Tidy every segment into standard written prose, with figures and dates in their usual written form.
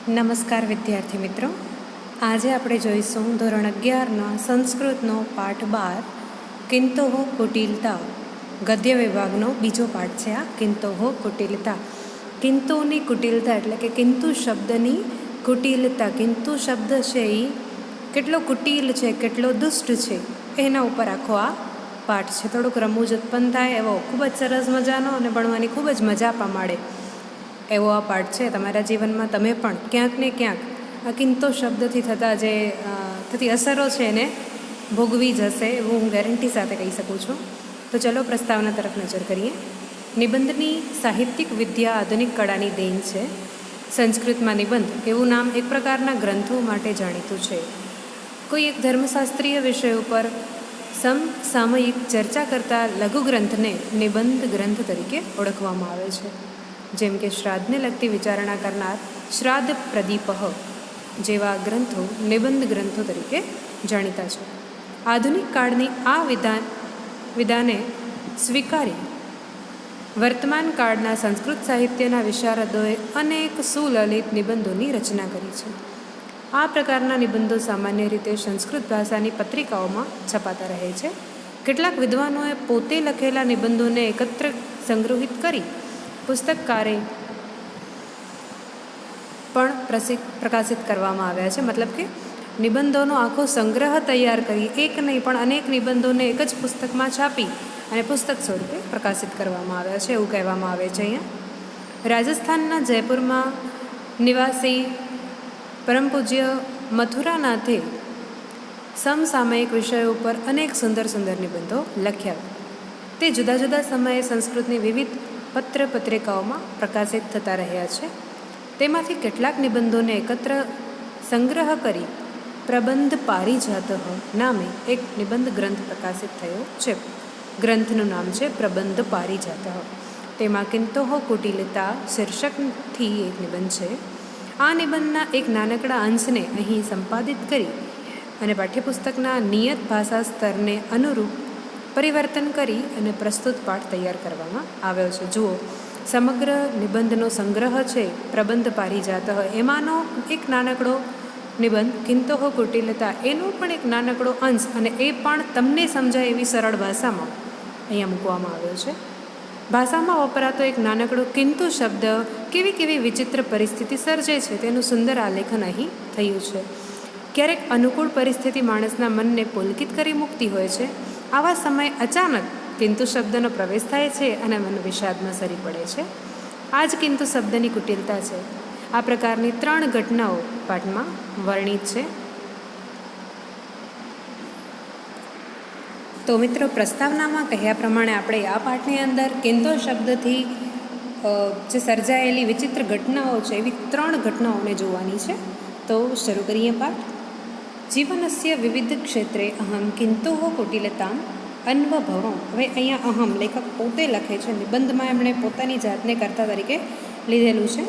નમસ્કાર વિદ્યાર્થી મિત્રો, આજે આપણે જોઈશું ધોરણ 11ના સંસ્કૃતનો પાઠ 12 કિંતોઃ કુટિલતા. ગદ્ય વિભાગનો બીજો પાઠ છે આ કિંતોઃ કુટિલતા. કિંતુની કુટિલતા એટલે કે કિંતુ શબ્દની કુટિલતા. કિંતુ શબ્દ છે એ કેટલો કુટિલ છે, કેટલો દુષ્ટ છે, એના ઉપર આખો આ પાઠ છે. થોડુંક રમૂજ ઉત્પન્ન થાય એવો ખૂબ જ સરસ મજાનો અને ભણવાની ખૂબ જ મજા પામાડે એવો આ પાઠ છે. તમારા જીવનમાં તમે પણ ક્યાંક ને ક્યાંક આ કિંતો શબ્દથી થતી અસરો છે એને ભોગવી જશે એવું હું ગેરંટી સાથે કહી શકું છું. તો ચલો પ્રસ્તાવના તરફ નજર કરીએ. નિબંધની સાહિત્યિક વિદ્યા આધુનિક કળાની દેન છે. સંસ્કૃતમાં નિબંધ એવું નામ એક પ્રકારના ગ્રંથો માટે જાણીતું છે. કોઈ એક ધર્મશાસ્ત્રીય વિષય ઉપર સમસામયિક ચર્ચા કરતા લઘુ ગ્રંથને નિબંધ ગ્રંથ તરીકે ઓળખવામાં આવે છે. જેમ કે શ્રાદ્ધને લગતી વિચારણા કરનાર શ્રાદ્ધ પ્રદીપઃ જેવા ગ્રંથો નિબંધ ગ્રંથો તરીકે જાણીતા છે. આધુનિક કાળની આ વિધાને સ્વીકારી વર્તમાન કાળના સંસ્કૃત સાહિત્યના વિશારદોએ અનેક સુલલિત નિબંધોની રચના કરી છે. આ પ્રકારના નિબંધો સામાન્ય રીતે સંસ્કૃત ભાષાની પત્રિકાઓમાં છપાતા રહે છે. કેટલાક વિદ્વાનોએ પોતે લખેલા નિબંધોને એકત્ર સંગ્રહિત કરી પુસ્તકકારે પણ પ્રકાશિત કરવામાં આવ્યા છે. મતલબ કે નિબંધોનો આખો સંગ્રહ તૈયાર કરી એક નહીં પણ અનેક નિબંધોને એક જ પુસ્તકમાં છાપી અને પુસ્તક સ્વરૂપે પ્રકાશિત કરવામાં આવ્યા છે એવું કહેવામાં આવે છે. અહીંયા રાજસ્થાનના જયપુરમાં નિવાસી પરમ પૂજ્ય મથુરાનાથે સમસામયિક વિષયો ઉપર અનેક સુંદર સુંદર નિબંધો લખ્યા. તે જુદા જુદા સમયે સંસ્કૃતની વિવિધ પત્રિકાઓમાં પ્રકાશિત થતા રહ્યા છે. તેમાંથી કેટલાક નિબંધોને એકત્ર સંગ્રહ કરી પ્રબંધ પારિજાતઃ નામે એક નિબંધ ગ્રંથ પ્રકાશિત થયો છે. ગ્રંથનું નામ છે પ્રબંધ પારિજાતઃ. તેમાં કિંતોઃ કુટિલતા શીર્ષકથી એક નિબંધ છે. આ નિબંધના એક નાનકડા અંશને અહીં સંપાદિત કરી અને પાઠ્યપુસ્તકના નિયત ભાષા સ્તરને અનુરૂપ પરિવર્તન કરી અને પ્રસ્તુત પાઠ તૈયાર કરવામાં આવ્યો છે. જુઓ, સમગ્ર નિબંધનો સંગ્રહ છે પ્રબંધ પારિજાતઃ, એમાંનો એક નાનકડો નિબંધ કિંતોઃ કુટિલતા, એનો પણ એક નાનકડો અંશ, અને એ પણ તમને સમજાય એવી સરળ ભાષામાં અહીંયા મૂકવામાં આવ્યો છે. ભાષામાં વપરાતો એક નાનકડો કિંતુ શબ્દ કેવી વિચિત્ર પરિસ્થિતિ સર્જે છે તેનું સુંદર આલેખન અહીં થયું છે. ક્યારેક અનુકૂળ પરિસ્થિતિ માણસના મનને પુલકિત કરી મૂકતી હોય છે. આવા સમયે અચાનક કિંતુ શબ્દનો પ્રવેશ થાય છે અને મન વિષાદમાં સરી પડે છે. આ જ કિંતુ શબ્દની કુટિલતા છે. આ પ્રકારની 3 ઘટનાઓ પાઠમાં વર્ણિત છે. તો મિત્રો, પ્રસ્તાવનામાં કહ્યા પ્રમાણે આપણે આ પાઠની અંદર કિંતો શબ્દથી જે સર્જાયેલી વિચિત્ર ઘટનાઓ છે એવી 3 ઘટનાઓને જોવાની છે. તો શરૂ કરીએ પાઠ. જીવનસ્ય વિવિધ ક્ષેત્રે અહમ કિંતોઃ કુટિલતામ અન્વભવમ. હવે અહીંયા અહમ લેખક પોતે લખે છે. નિબંધમાં એમણે પોતાની જાતને કર્તા તરીકે લીધેલું છે.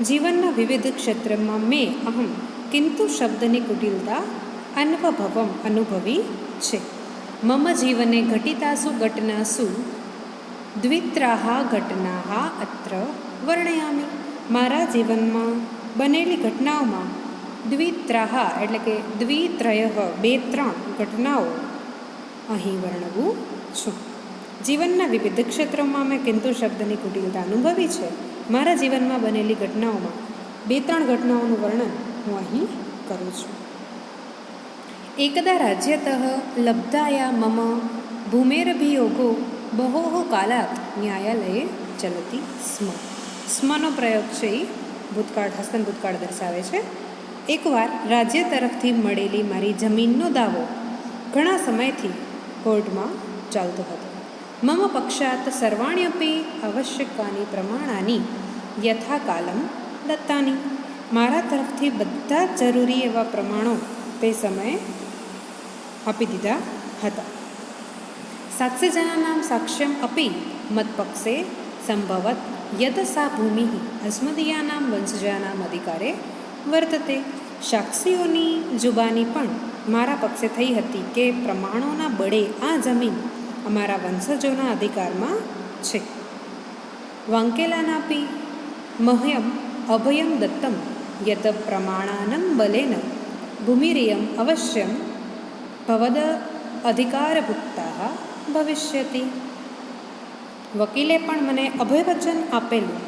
જીવનના વિવિધ ક્ષેત્રમાં મેં અહમ કિંતુ શબ્દની કુટિલતા અન્વભવમ અનુભવી છે. મમ જીવને ઘટિતાસુ ઘટનાસુ દ્વિત્રાહ ઘટનાહ અત્ર વર્ણયામિ. મારા જીવનમાં બનેલી ઘટનાઓમાં દ્વિત્રાહ એટલે કે દ્વિત્રય 2-3 ઘટનાઓ અહીં વર્ણવું છું. જીવનના વિવિધ ક્ષેત્રોમાં મેં કિંતુ શબ્દની કુટિલતા અનુભવી છે. મારા જીવનમાં બનેલી ઘટનાઓમાં 2-3 ઘટનાઓનું વર્ણન હું અહીં કરું છું. એકદા રાજ્યતઃ લબ્ધાયા મમ ભૂમેરભિયોગો બહોઃ કાલાત ન્યાયાલયે ચલતી સ્મ. સ્મનો પ્રયોગ છે એ ભૂતકાળ, હસ્તન ભૂતકાળ દર્શાવે છે. એકવાર રાજ્ય તરફથી મળેલી મારી જમીનનો દાવો ઘણા સમયથી કોર્ટમાં ચાલતો હતો. મમ પક્ષાત સર્વાણ્યપી આવશ્યકાની પ્રમાણાની યથાકાલમ દત્તાની. મારા તરફથી બધા જ જરૂરી એવા પ્રમાણો તે સમયે આપી દીધા હતા. સાક્ષ્યજનાનાં સાક્ષ્યમ અપી મત્પક્ષે સંભવત યદ સા ભૂમિ અસ્મદીયાનાં વંશજાનાં અધિકારે વર્તતે. સાક્ષીઓની જુબાની પણ મારા પક્ષે થઈ હતી કે પ્રમાણોના બળે આ જમીન અમારા વંશજોના અધિકારમાં છે. વાંકેલાનાપી મહ્યમ અભયમ દત્તમ યત પ્રમાણાનં બલેન ભૂમિરિયમ અવશ્યમ ભવદ અધિકારભુક્તા ભવિષ્યતિ. વકીલે પણ મને અભયવચન આપેલું.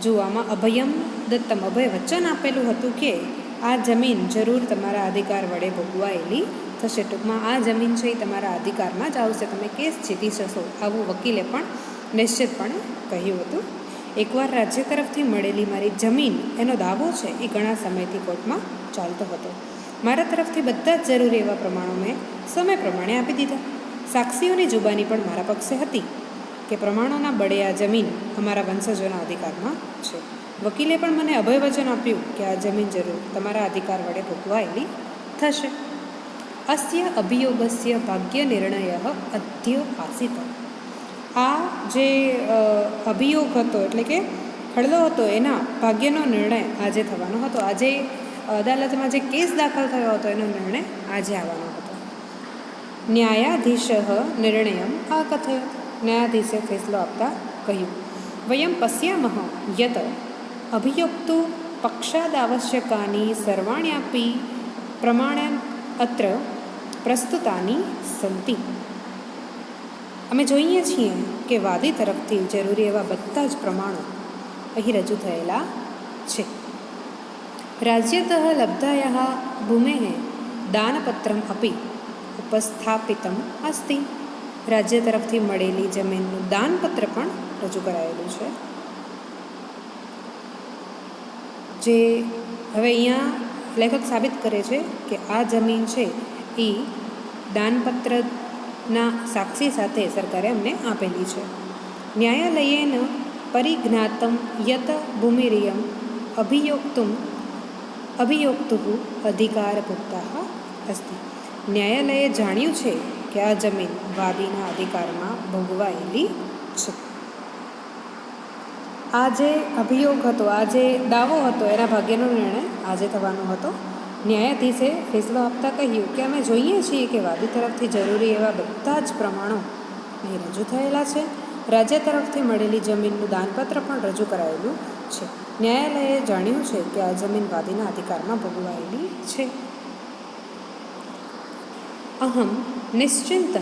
જુઓ, આમાં અભયમ દત્તમ, અભયવચન આપેલું હતું કે આ જમીન જરૂર તમારા અધિકાર વડે ભોગવાયેલી થશે. ટૂંકમાં આ જમીન છે એ તમારા અધિકારમાં જ આવશે, તમે કેસ જીતી જશો, આવું વકીલે પણ નિશ્ચિતપણે કહ્યું હતું. એકવાર રાજ્ય તરફથી મળેલી મારી જમીન એનો દાવો છે એ ઘણા સમયથી કોર્ટમાં ચાલતો હતો. મારા તરફથી બધા જ જરૂરી એવા પ્રમાણો મેં સમય પ્રમાણે આપી દીધા. સાક્ષીઓની જુબાની પણ મારા પક્ષે હતી કે પ્રમાણોના બળે આ જમીન અમારા વંશજોના અધિકારમાં છે. વકીલે પણ મને અભયવચન આપ્યું કે આ જમીન જરૂર તમારા અધિકાર વડે ભોગવાયેલી થશે. અસ્ય અભિયોગસ્ય ભાગ્ય નિર્ણય અધ્ય આસિત. આ જે અભિયોગ હતો એટલે કે ખરડો હતો એના ભાગ્યનો નિર્ણય આજે થવાનો હતો. આજે અદાલતમાં જે કેસ દાખલ થયો હતો એનો નિર્ણય આજે આવવાનો હતો. ન્યાયાધીશ નિર્ણયમ અકથયત. ન્યાયાધીશે ફેસલો આપતા કહ્યું, વયમ પશ્યામઃ યત અભિયોક્તુ પક્ષાદાવશ્યકાની સર્વાણ્યાપી પ્રમાણે અત્ર પ્રસ્તુતાની સંતિ. અમે જોઈએ છીએ કે વાદી તરફથી જરૂરી એવા બધા જ પ્રમાણો અહીં રજૂ થયેલા છે. રાજ્યતઃ લબ્ધાયાः ભૂમેઃ દાનપત્રમ અપી ઉપસ્થાપિતમ અસ્તિ. રાજ્ય તરફથી મળેલી જમીનનું દાનપત્ર પણ રજૂ કરાયેલું છે. જે હવે અહીંયા લેખક સાબિત કરે છે કે આ જમીન છે એ દાનપત્રના સાક્ષી સાથે સરકારે અમને આપેલી છે. ન્યાયાલયેન પરિજ્ઞાતમ યત ભૂમિરિયમ અભિયોક્તુ અધિકારભુક્તા અસ્તિ. ન્યાયાલયે જાણ્યું છે કે આ જમીન વાદીના અધિકારમાં ભોગવાયેલી છે. આ જે અભિયોગ હતો, આ જે દાવો હતો એના ભાગ્યનો નિર્ણય આજે થવાનો હતો. ન્યાયાધીશે ફેસલો આપતા કહ્યું કે અમે જોઈએ છીએ કે વાદી તરફથી જરૂરી એવા બધા જ પ્રમાણો અહીં રજૂ થયેલા છે. રાજ્ય તરફથી મળેલી જમીનનું દાનપત્ર પણ રજૂ કરાયેલું છે. ન્યાયાલયે જાણ્યું છે કે આ જમીન વાદીના અધિકારમાં ભોગવાયેલી છે. અહમ નિશ્ચિંત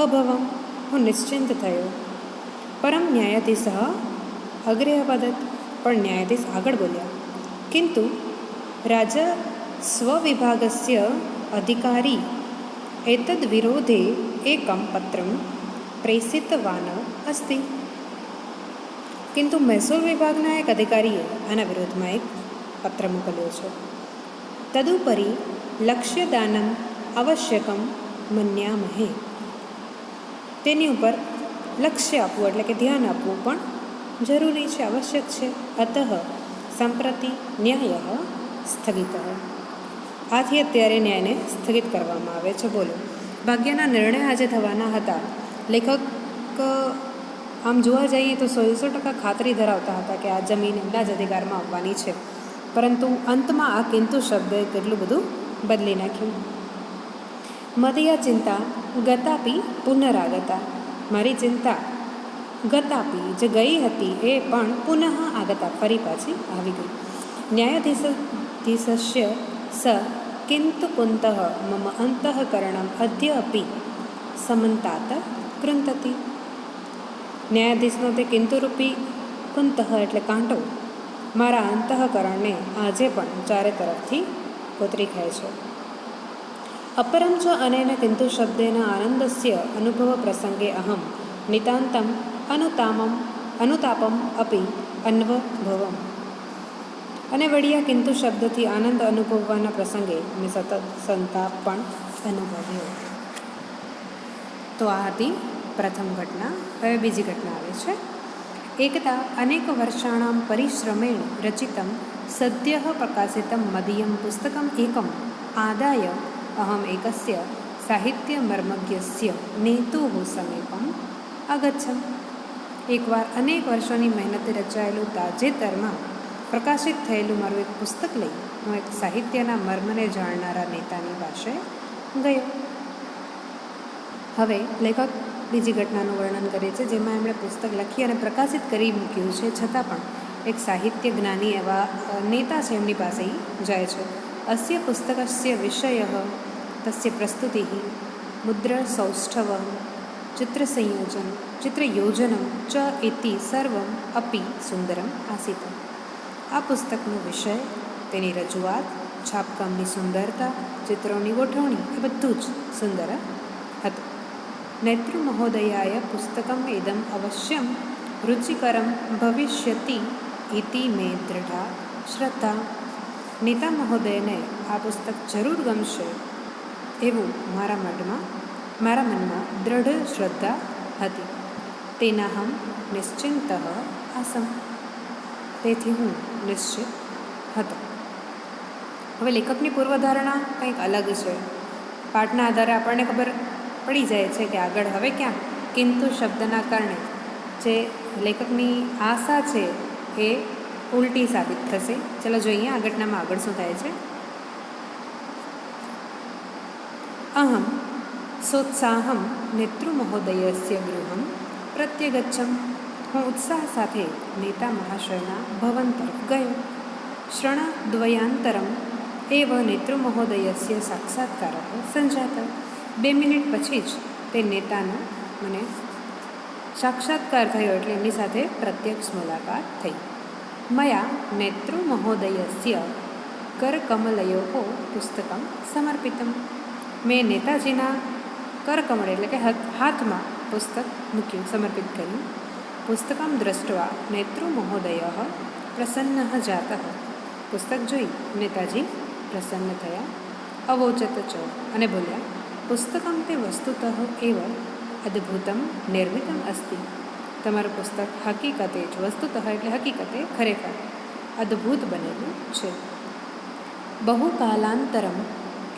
અભવમ. હું નિશ્ચિંત થયો. પરમ ન્યાયાધીશ અગ્રે અવદત. પણ ન્યાયાધીશ આગળ બોલ્યા, કિંતુ રાજા સ્વવિભાગસ્ય અધિકારી એતદ વિરોધે એકમ પત્રમ પ્રેષિતવાન અસ્તિ. કિંતુ મહેસૂલ વિભાગના એક અધિકારીએ આના વિરોધમાં એક પત્ર મોકલ્યો છે. તદુપરી લક્ષ્યદાનમ આવશ્યકમ મન્યામહે. તેની ઉપર લક્ષ્ય આપવું એટલે કે ધ્યાન આપવું પણ જરૂરી છે, આવશ્યક છે. અતઃ સંપ્રતિ ન્યાય સ્થગિત. આથી અત્યારે ન્યાયને સ્થગિત કરવામાં આવે છે. બોલો, ભાગ્યના નિર્ણય આજે થવાના હતા. લેખક આમ જોવા જઈએ તો 100% ખાતરી ધરાવતા હતા કે આ જમીન એમના જ અધિકારમાં આવવાની છે, પરંતુ અંતમાં આ કિંતુ શબ્દે કેટલું બધું બદલી નાખ્યું. મદિયા ચિંતા ગતાપી પુનરાગતા. મારી ચિંતા ગતાપી જે ગઈ હતી એ પણ પુનઃ આગતા ફરી પાછી આવી ગઈ. ન્યાયાધીશસ્ય સ કિંતુ કુંતઃ મમ અંતઃકરણમ અદ્ય અપી સમંતાત કૃંતતિ. ન્યાયાધીશનો તે કિંતુરૂપી કુંતઃ એટલે કાંટો મારા અંતઃકરણને આજે પણ ચારે તરફથી કોતરી ખાય છે. અપરમ ચ અનેન કિંતુ શબ્દેન આનંદસ્ય અનુભવ પ્રસંગે અહમ નિતાંતમ અનુતાપમ અપી અન્વભવમ. અને વળિયા કિંતુ શબ્દથી આનંદ અનુભવવાના પ્રસંગે મેં સતત સંતાપ પણ અનુભવ્યો. તો આ હતી પ્રથમ ઘટના. હવે બીજી ઘટના આવે છે. એકદા અનેક વર્ષાણાં પરિશ્રમેણ રચિતમ સદ્યઃ પ્રકાશિતમ મદીયમ પુસ્તકમ એકમ આદાય અહમ એકસ્ય સાહિત્યમર્મજ્ઞસ્ય નેતુઃ સમીપમ અગચ્છમ. એકવાર અનેક વર્ષોની મહેનતે રચાયેલું તાજેતરમાં પ્રકાશિત થયેલું મારું એક પુસ્તક લઈ હું એક સાહિત્યના મર્મને જાણનારા નેતાની પાસે ગયો. હવે લેખક બીજી ઘટનાનું વર્ણન કરે છે જેમાં એમણે પુસ્તક લખી અને પ્રકાશિત કરી મૂક્યું છે, છતાં પણ એક સાહિત્ય જ્ઞાની એવા નેતા છે, એમની પાસે જાય છે. અસ્ય પુસ્તકસ્ય વિષયઃ તસ્ય પ્રસ્તુતિઃ મુદ્રસૌષ્ઠવ ચિત્રસંયોજન ચિત્રયોજનમ ચ ઇતિ સર્વમ અપી સુંદરમ આસીત. આ પુસ્તકનો વિષય, તેની રજૂઆત, છાપકામની સુંદરતા, ચિત્રોની ગોઠવણી એ બધું જ સુંદર હતું. નેતૃ મહોદયાય પુસ્તકમ ઇદમ અવશ્યમ રુચિકરમ ભવિષ્યતિ ઇતિ મે દૃઢા શ્રદ્ધા. નેતા મહોદયને આ પુસ્તક જરૂર ગમશે એવું મારા મનમાં દૃઢ શ્રદ્ધા હતી. તેનાહમ નિશ્ચિંત આસમ. તેથી હું નિશ્ચિત હતો. હવે લેખકની પૂર્વધારણા કંઈક અલગ છે. પાઠના આધારે આપણને ખબર પડી જાય છે કે આગળ હવે ક્યાં કિંતુ શબ્દના કારણે જે લેખકની આશા છે એ ઉલટી સાબિત થશે. ચલો જોઈએ આ ઘટનામાં આગળ શું થાય છે. અહમ સોત્સાહમ નેતૃ મહોદયસ્ય ગૃહમ પ્રત્યગચ્છમ. હું ઉત્સાહ સાથે નેતા મહાશયના ભવન તરફ ગયો. ક્ષણદ્વયાંતરમ એવ નેતૃ મહોદયસ્ય સાક્ષાત્કાર સંજાત. 2 મિનિટ પછી જ તે નેતાનો મને સાક્ષાત્કાર થયો, એટલે એમની સાથે પ્રત્યક્ષ મુલાકાત થઈ. મયા નેતૃ મહોદયસ્ય કરકમલયો પુસ્તકમ સમર્પિતમ. મેં નેતાજીના કરકમળ એટલે કે હાથમાં પુસ્તક મૂક્યું, સમર્પિત કર્યું. પુસ્તકમ દૃષ્ટવા નેતૃ મહોદય પ્રસન્ન જાત. પુસ્તક જોઈ નેતાજી પ્રસન્ન થયા. અવોચત ચ અને બોલ્યા, પુસ્તકમ તે વસ્તુતઃ એવ અદ્ભુતમ નિર્મિતમ અસ્તિ. તમારું પુસ્તક હકીકતે જ, વસ્તુતઃ એટલે હકીકતે, ખરેખર અદ્ભુત બનેલું છે. બહુ કાલાંતરમ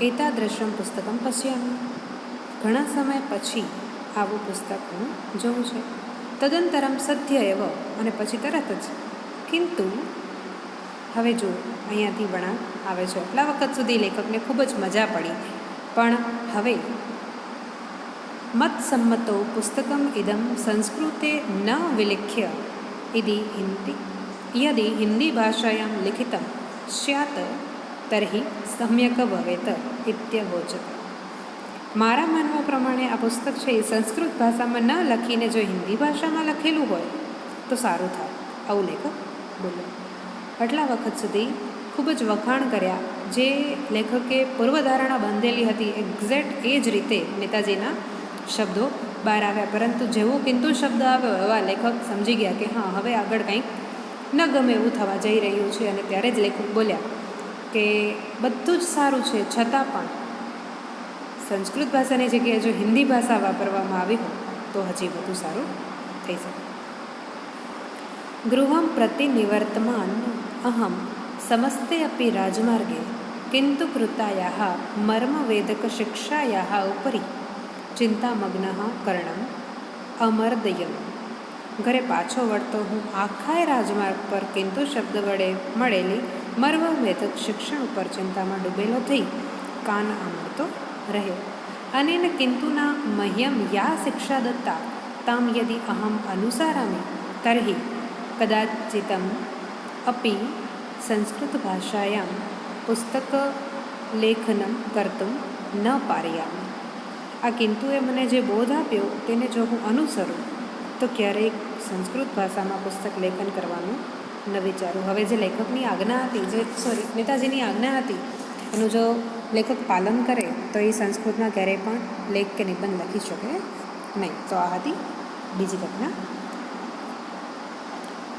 એતાદૃશમ પુસ્તકમ પશ્યામિ. ઘણા સમય પછી આવું પુસ્તક હું જોઉં છે. તદંતરમ સત્ય એવ અને પછી તરત જ કિંતુ. હવે જો અહીંયાથી વળાંક આવે છે. એટલા વખત સુધી લેખકને ખૂબ જ મજા પડી, પણ હવે મત્સમ્મતો પુસ્તકમ ઇદમ સંસ્કૃતે ન વિલિખ્ય યદિ હિન્દી ભાષાયામ લિખિતમ સ્યાત તર્હિ સમ્યક ભવેત ઇત્યવોચત. મારા માનવા પ્રમાણે આ પુસ્તક છે એ સંસ્કૃત ભાષામાં ન લખીને જો હિન્દી ભાષામાં લખેલું હોય તો સારું થાય, આવું લેખક બોલ્યો. આટલા વખત સુધી ખૂબ જ વખાણ કર્યા. જે લેખકે પૂર્વધારણા બાંધેલી હતી એક્ઝેક્ટ એ જ રીતે નેતાજીના શબ્દો બહાર આવ્યા. પરંતુ જેવો કિંતુ શબ્દ આવ્યો એવા લેખક સમજી ગયા કે હા, હવે આગળ કંઈક ન ગમે એવું થવા જઈ રહ્યું છે. અને ત્યારે જ લેખક બોલ્યા કે બધું જ સારું છે, છતાં પણ સંસ્કૃત ભાષાની જગ્યાએ જો હિન્દી ભાષા વાપરવામાં આવી હોય તો હજી વધુ સારું થઈ શકે. ગૃહમ પ્રતિ નિવર્તમાન અહમ સમસ્તે અપી રાજમાર્ગે કિંતુ કૃતાયાઃ મર્મવેદક શિક્ષાયાઃ ઉપરી ચિંતામગ્ન કર્ણમ અમર્દયમ. ઘરે પાછો વળતો હું આખાય રાજમાર્ગ પર કિંતુ શબ્દ વડે મળેલી મર્મવેદક શિક્ષણ ઉપર ચિંતામાં ડૂબેલો થઈ કાન આમળતો રહ્યો. અનેન કિંતુના મહ્યમ યા શિક્ષા દત્તા તામ યદિ અહમ અનુસારામિ તર્હિ કદાચિતમ અપી સંસ્કૃત ભાષાયામ પુસ્તક લેખનમ કર્તુમ ન પારયામિ. આ કિંતુએ મને જે બોધ આપ્યો તેને જો હું અનુસરું તો ક્યારેક સંસ્કૃત ભાષામાં પુસ્તક લેખન કરવાનું ન વિચારું. હવે જે લેખકની આજ્ઞા હતી, નેતાજીની આજ્ઞા હતી, એનું જો લેખક પાલન કરે તો એ સંસ્કૃતમાં ક્યારેય પણ લેખ કે નિબંધ લખી શકે નહીં. તો આ હતી બીજી ઘટના.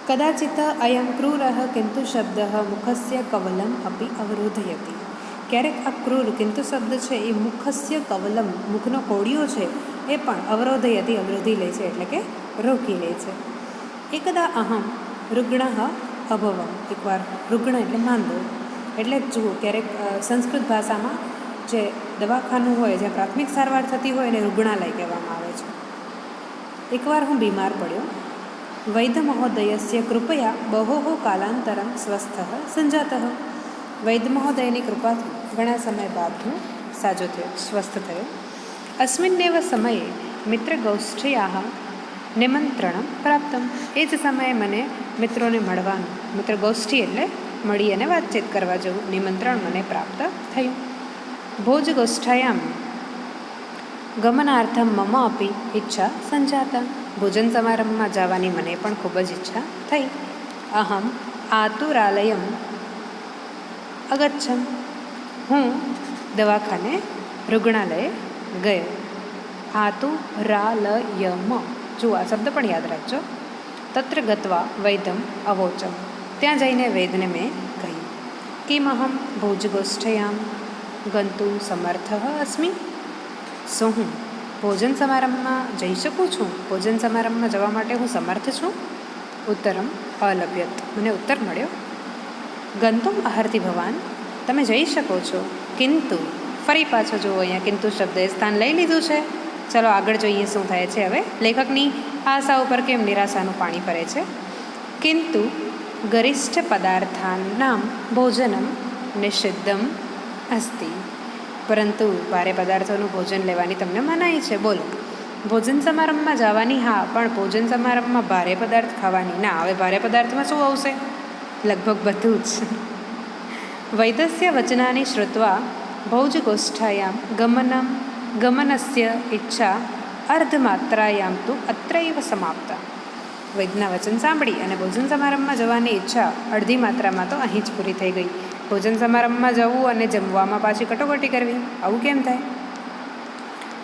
કદાચિત અયમ ક્રૂર કિંતુ શબ્દ મુખસ્ય કવલમ અપી અવરોધયતિ. ક્યારેક આ ક્રૂર કિંતુ શબ્દ છે એ મુખસ્ય કવલમ, મુખનો કોડિયો છે એ પણ અવરોધયતિ, અવરોધી લે છે, એટલે કે રોકી લે છે. એકદા અહમ રુગ્ણ અભવમ. એકવાર રુગ્ણ એટલે માંદો, એટલે જ જુઓ ક્યારેક સંસ્કૃત ભાષામાં જે દવાખાનું હોય, જ્યાં પ્રાથમિક સારવાર થતી હોય એને રુગ્ણાલય કહેવામાં આવે છે. એકવાર હું બીમાર પડ્યો. વૈદ્ય મહોદયસ્ય કૃપયા બહોઃ કાલાંતરમ સ્વસ્થ સંજાત. વૈદ્ય મહોદયની કૃપાથી ઘણા સમય બાદ હું સાજો થયો, સ્વસ્થ થયો. અસ્મિન્નેવ સમયે મિત્રગોષ્ઠ્યાઃ નિમંત્રણમ પ્રાપ્તમ. એ જ સમયે મને મિત્રોને મળવાનું, મિત્ર ગોષ્ઠી એટલે મળી અને વાતચીત કરવા જવું, નિમંત્રણ મને પ્રાપ્ત થયું. ભોજ ગોષ્ઠાયામ ગમનાર્થમ મમ અપી ઈચ્છા સંજાતા. ભોજન સમારંભમાં જવાની મને પણ ખૂબ જ ઈચ્છા થઈ. અહમ આતુરાલયમ અગચ્છમ. હું દવાખાને રૂગ્ણાલયે ગયો. આતુરાલયમ, જુઓ આ શબ્દ પણ યાદ રાખજો. તત્ર ગત્વા વૈદ્યમ અવોચમ. ત્યાં જઈને વૈદ્યને મેં કહ્યું કિમહમ ભોજગોષ્ઠયામ ગંતુમ સમર્થ અસ્મિ. શું હું ભોજન સમારંભમાં જઈ શકું છું? ભોજન સમારંભમાં જવા માટે હું સમર્થ છું? ઉત્તરમ અલભ્યત. મને ઉત્તર મળ્યો ગંતુમ અહર્તિ ભવાન. તમે જઈ શકો છો, કિંતુ, ફરી પાછો જુઓ અહીંયા કિંતુ શબ્દે સ્થાન લઈ લીધું છે. ચલો આગળ જોઈએ શું થાય છે. હવે લેખકની આશા ઉપર કેમ નિરાશાનું પાણી ફરે છે. કિંતુ ગરિષ્ઠ પદાર્થાનામ ભોજનમ નિષિદ્ધમ અસ્તિ. પરંતુ ભારે પદાર્થોનું ભોજન લેવાની તમને મનાઈ છે. બોલો, ભોજન સમારંભમાં જવાની હા, પણ ભોજન સમારંભમાં ભારે પદાર્થ ખાવાની ના. હવે ભારે પદાર્થમાં શું આવશે? લગભગ બધું જ. વૈદ્યસ્ય વચનાની શ્રુત્વા ભોજગોષ્ઠાયામ ગમનસ્ય ઈચ્છા અર્ધમાત્રાયામ તુ અત્રૈવ સમાપ્તા. વૈદ્યના વચન સાંભળી અને ભોજન સમારંભમાં જવાની ઈચ્છા અડધી માત્રામાં તો અહીં જ પૂરી થઈ ગઈ. ભોજન સમારંભમાં જવું અને જમવામાં પાછી કટોકટી કરવી, આવું કેમ થાય?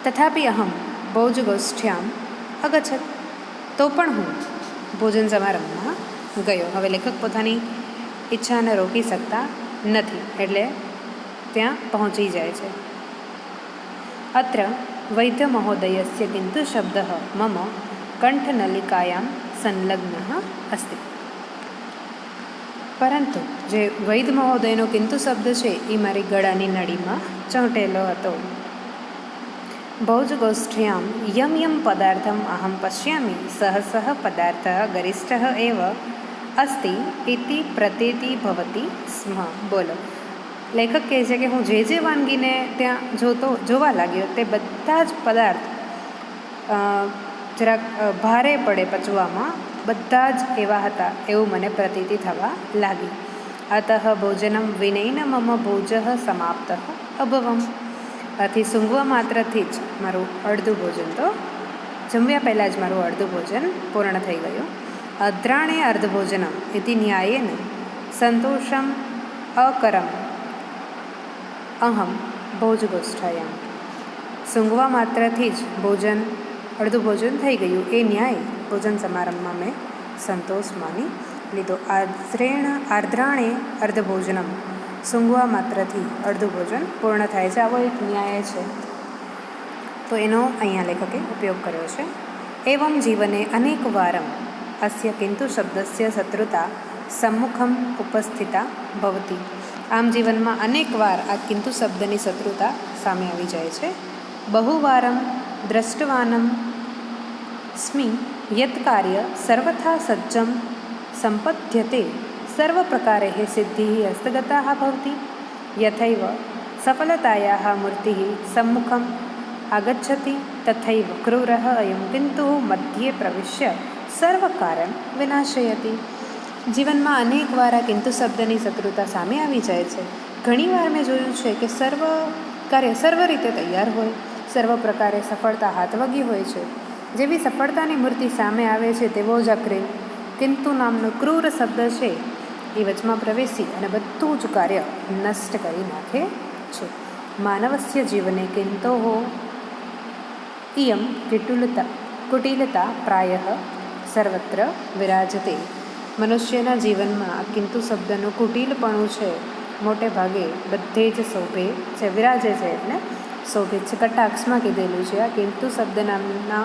તથાપિ અહમ ભોજગોષ્ઠ્યામ અગચ્છત. તો પણ હું ભોજન સમારંભમાં ગયો. હવે લેખક પોતાની ઈચ્છાને રોકી શકતા નથી, એટલે ત્યાં પહોંચી જાય છે. અત્ર વૈદ્ય મહોદયસ્ય કિંતુ શબ્દ મમ કંઠનલિકાયામ સંલગ્ન અસ્તિ. પરંતુ જે વૈદ્ય મહોદયનો કિંતુ શબ્દ છે એ મારી ગળાની નળીમાં ચોંટેલો હતો. ભોજગોષ્ઠ્યામ યમ યમ પદાર્થમ અહમ પશ્યામિ સહ પદાર્થ ગરિષ્ઠ એવ અસ્તિ ઇતિ પ્રતીતિ ભવતી સ્મ. બોલો, લેખક કહે છે કે હું જે જે વાનગીને ત્યાં જોવા લાગ્યો તે બધા જ પદાર્થ જરાક ભારે પડે પચવામાં, બધા જ એવા હતા એવું મને પ્રતીતિ થવા લાગી. અતઃ ભોજનમ વિનૈન મમ ભોજ સમાપ્ત અભવમ. આથી સૂંઘવા માત્રથી જ મારું અડધું ભોજન, તો જમ્યા પહેલાં જ મારું અડધું ભોજન પૂર્ણ થઈ ગયું. અદ્રાણે અર્ધભોજનમ ઇતિ ન્યાયેન સંતોષમ અકરમ અહમ ભોજગોષ્ઠાયામ. સૂંઘવા માત્રથી જ અડધું ભોજન થઈ ગયું એ ન્યાય ભોજન સમારંભમાં મેં સંતોષ માની લીધો. આર્દ્રાણે અર્ધભોજનમ, સૂંઘવા માત્રથી અડધું ભોજન પૂર્ણ થાય છે, આવો એક ન્યાય છે. તો એનો અહીંયા લેખકે ઉપયોગ કર્યો છે. એવમ જીવને અનેક વારમ અસ્ય કિંતુ શબ્દસ્ય શત્રુતા સમ્મુખમ ઉપસ્થિતા ભવતી. આમ જીવનમાં અનેક વાર આ કિંતુ શબ્દની શત્રુતા સામે આવી જાય છે. બહુવારમ દ્રષ્ટવાનમ સ્મિ યત કાર્ય સર્વથા સજ્જમ સંપદ્યતે સર્વ પ્રકારે સિદ્ધિ હસ્તગતા ભવતી. યથૈવ સફલતાયાः મૂર્તિः સમ્મુખમ આગચ્છતિ તથૈવ ક્રૂરઃ અયં કિંતુ મધ્યે પ્રવિશ્ય સર્વકાર્યં વિનાશયતિ. જીવનમાં અનેક વાર આ કિંતુ શબ્દની શત્રુતા સામે આવી જાય છે. ઘણીવાર મેં જોયું છે કે સર્વ કાર્ય સર્વ રીતે તૈયાર હોય, સર્વ પ્રકારે સફળતા હાથવગી હોય છે. જેવી સફળતાની મૂર્તિ સામે આવે છે તેવો જ અક્રિય કિંતુ નામનો ક્રૂર શબ્દ છે એ વચમાં પ્રવેશી અને બધું જ કાર્ય નષ્ટ કરી નાખે છે. માનવસ્ય જીવને કિંતોઃ ઇયં કુટિલતા પ્રાયઃ સર્વત્ર વિરાજતે. મનુષ્યના જીવનમાં આ કિંતુ શબ્દનું કુટિલપણું છે મોટે ભાગે બધે જ શોભે છે, વિરાજે છે એટલે શોભે છે. કટાક્ષમાં કીધેલું છે. આ કિંતુ શબ્દ નામના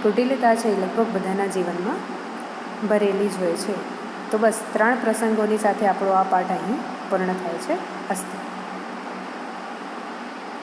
કુટિલતા છે એ લગભગ બધાના જીવનમાં ભરેલી જ હોય છે. તો બસ 3 પ્રસંગોની સાથે આપણો આ પાઠ અહીં પૂર્ણ થાય છે. અસ્તુ.